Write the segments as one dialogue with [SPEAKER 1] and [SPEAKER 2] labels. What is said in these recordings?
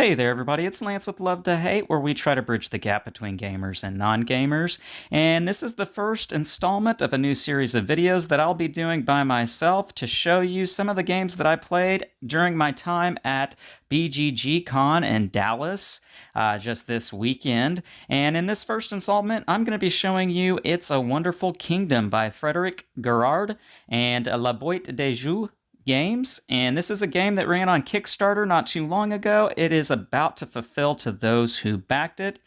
[SPEAKER 1] Hey there, everybody. It's Lance with Love to Hate, where we try to bridge the gap between gamers and non gamers. And this is the first installment of a new series of videos that I'll be doing by myself to show you some of the games that I played during my time at BGG Con in Dallas just this weekend. And in this first installment, I'm going to be showing you It's a Wonderful Kingdom by Frederic Guerard and La Boîte de Jeux Games, and this is a game that ran on Kickstarter not too long ago. It is about to fulfill to those who backed it.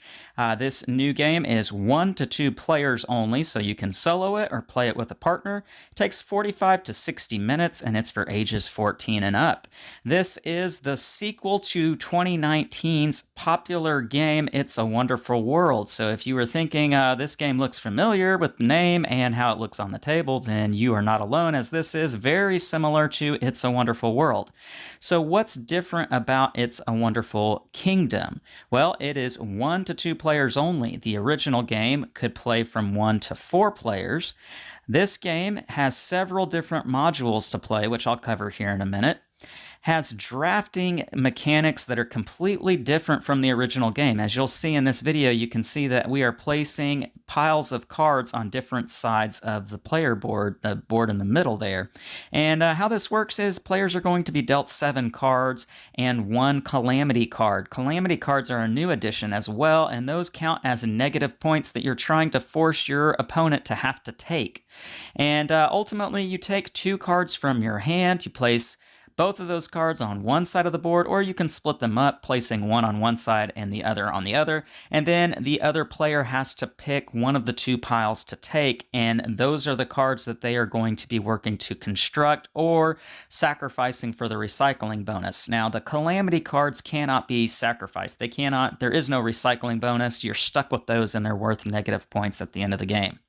[SPEAKER 1] This new game is 1 to 2 players only, so you can solo it or play it with a partner. It takes 45 to 60 minutes, and it's for ages 14 and up. This is the sequel to 2019's popular game, It's a Wonderful World. So if you were thinking this game looks familiar with the name and how it looks on the table, then you are not alone, as this is very similar to It's a Wonderful World. So what's different about It's a Wonderful Kingdom? Well, it is 1 to 2 players only. The original game could play from 1 to 4 players. This game has several different modules to play, which I'll cover here in a minute. Has drafting mechanics that are completely different from the original game. As you'll see in this video, you can see that we are placing piles of cards on different sides of the player board, the board in the middle there. And how this works is players are going to be dealt 7 cards and 1 calamity card. Calamity cards are a new addition as well, and those count as negative points that you're trying to force your opponent to have to take. And ultimately, you take 2 cards from your hand, you place both of those cards on one side of the board, or you can split them up, placing one on one side and the other on the other, and then the other player has to pick one of the 2 piles to take, and those are the cards that they are going to be working to construct or sacrificing for the recycling bonus. Now, the calamity cards cannot be sacrificed. There is no recycling bonus. You're stuck with those, and they're worth negative points at the end of the game.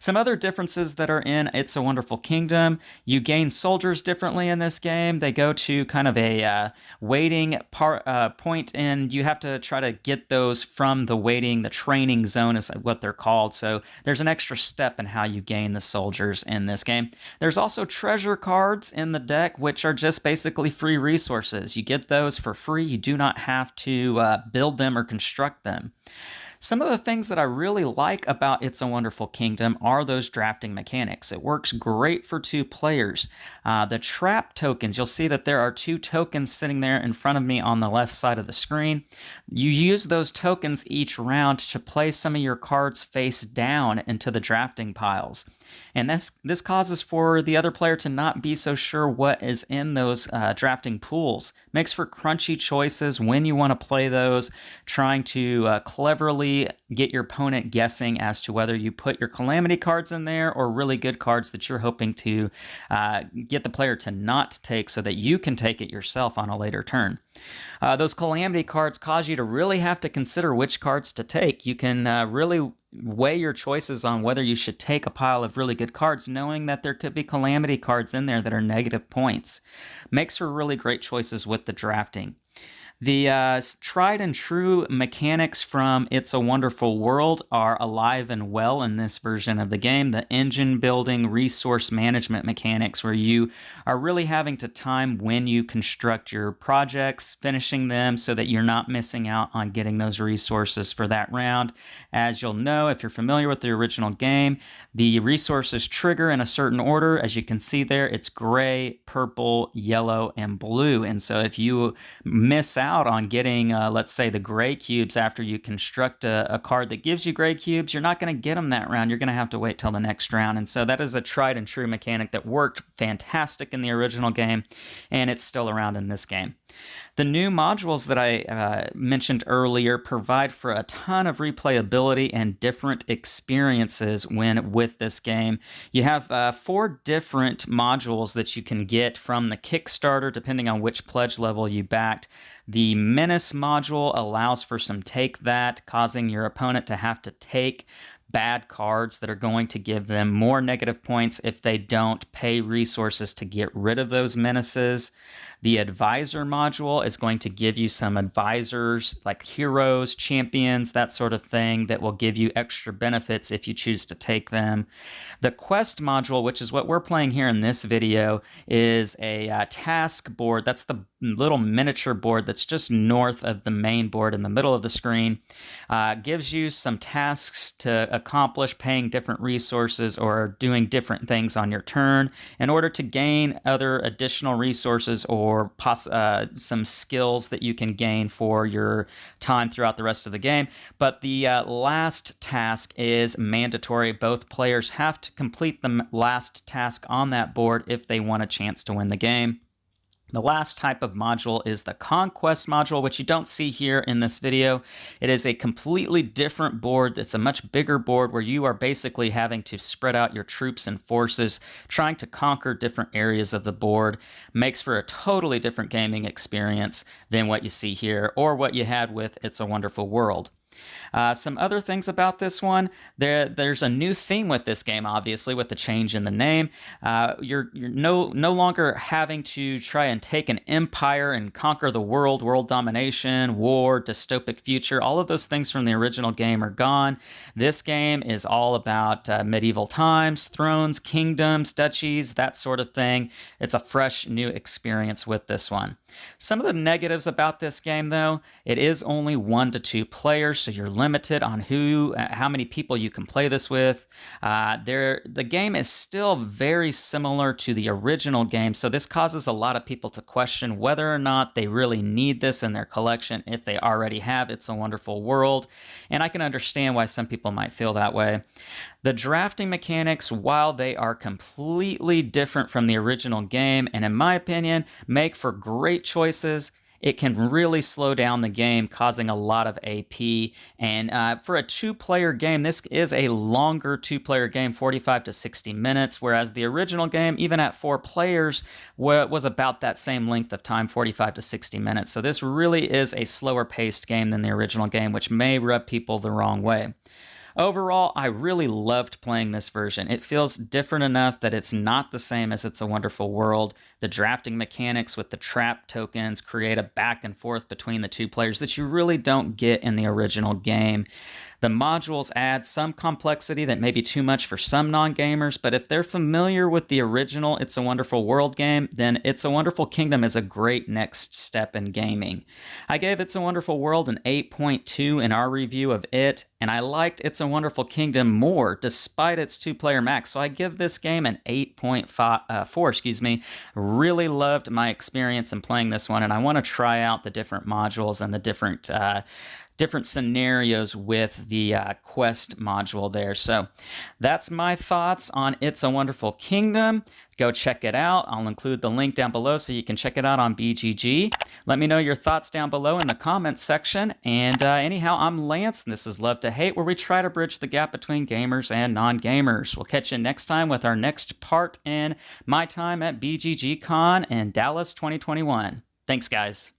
[SPEAKER 1] Some other differences that are in It's a Wonderful Kingdom: you gain soldiers differently in this game. They go to kind of a waiting point, and you have to try to get those from the training zone is what they're called. So there's an extra step in how you gain the soldiers in this game. There's also treasure cards in the deck, which are just basically free resources. You get those for free. You do not have to build them or construct them. Some of the things that I really like about It's a Wonderful Kingdom are those drafting mechanics. It works great for 2 players. The trap tokens, you'll see that there are 2 tokens sitting there in front of me on the left side of the screen. You use those tokens each round to place some of your cards face down into the drafting piles. And this causes for the other player to not be so sure what is in those drafting pools. Makes for crunchy choices when you want to play those, trying to cleverly get your opponent guessing as to whether you put your calamity cards in there or really good cards that you're hoping to get the player to not take so that you can take it yourself on a later turn. Those calamity cards cause you to really have to consider which cards to take. You can really weigh your choices on whether you should take a pile of really good cards, knowing that there could be calamity cards in there that are negative points. Makes for really great choices with the drafting. The tried and true mechanics from It's a Wonderful World are alive and well in this version of the game. The engine building, resource management mechanics, where you are really having to time when you construct your projects, finishing them so that you're not missing out on getting those resources for that round. As you'll know, if you're familiar with the original game, the resources trigger in a certain order. As you can see there, it's gray, purple, yellow, and blue. And so if you miss out on getting, let's say, the gray cubes after you construct a card that gives you gray cubes, you're not going to get them that round. You're going to have to wait till the next round. And so that is a tried and true mechanic that worked fantastic in the original game, and it's still around in this game. The new modules that I mentioned earlier provide for a ton of replayability and different experiences with this game. You have 4 different modules that you can get from the Kickstarter, depending on which pledge level you backed. The Menace module allows for some take that, causing your opponent to have to take bad cards that are going to give them more negative points if they don't pay resources to get rid of those menaces. The advisor module is going to give you some advisors like heroes, champions, that sort of thing that will give you extra benefits if you choose to take them. The quest module, which is what we're playing here in this video, is a task board. That's the little miniature board that's just north of the main board in the middle of the screen. Gives you some tasks to accomplish, paying different resources or doing different things on your turn in order to gain other additional resources or some skills that you can gain for your time throughout the rest of the game. But the last task is mandatory. Both players have to complete the last task on that board if they want a chance to win the game. The last type of module is the Conquest module, which you don't see here in this video. It is a completely different board. It's a much bigger board where you are basically having to spread out your troops and forces, trying to conquer different areas of the board. Makes for a totally different gaming experience than what you see here or what you had with It's a Wonderful World. Some other things about this one, there's a new theme with this game, obviously, with the change in the name. You're no longer having to try and take an empire and conquer the world domination, war, dystopic future. All of those things from the original game are gone. This game is all about medieval times, thrones, kingdoms, duchies, that sort of thing. It's a fresh new experience with this one. Some of the negatives about this game, though, it is only 1 to 2 players, so you're limited on how many people you can play this with. The game is still very similar to the original game, so this causes a lot of people to question whether or not they really need this in their collection if they already have It's a Wonderful World, and I can understand why some people might feel that way. The drafting mechanics, while they are completely different from the original game, and in my opinion, make for great choices, it can really slow down the game, causing a lot of AP. And for a 2-player game, this is a longer 2-player game, 45 to 60 minutes, whereas the original game, even at 4 players, was about that same length of time, 45 to 60 minutes. So this really is a slower paced game than the original game, which may rub people the wrong way. Overall, I really loved playing this version. It feels different enough that it's not the same as It's a Wonderful World. The drafting mechanics with the trap tokens create a back and forth between the 2 players that you really don't get in the original game. The modules add some complexity that may be too much for some non-gamers, but if they're familiar with the original It's a Wonderful World game, then It's a Wonderful Kingdom is a great next step in gaming. I gave It's a Wonderful World an 8.2 in our review of it, and I liked It's a Wonderful Kingdom more despite its 2-player max, so I give this game an 8.4. Really loved my experience in playing this one, and I want to try out the different modules and the different scenarios with the quest module there. So that's my thoughts on It's a Wonderful Kingdom. Go check it out. I'll include the link down below so you can check it out on BGG. Let me know your thoughts down below in the comments section. And anyhow, I'm Lance, and this is Love to Hate, where we try to bridge the gap between gamers and non-gamers. We'll catch you next time with our next part in my time at BGG Con in Dallas 2021. Thanks, guys.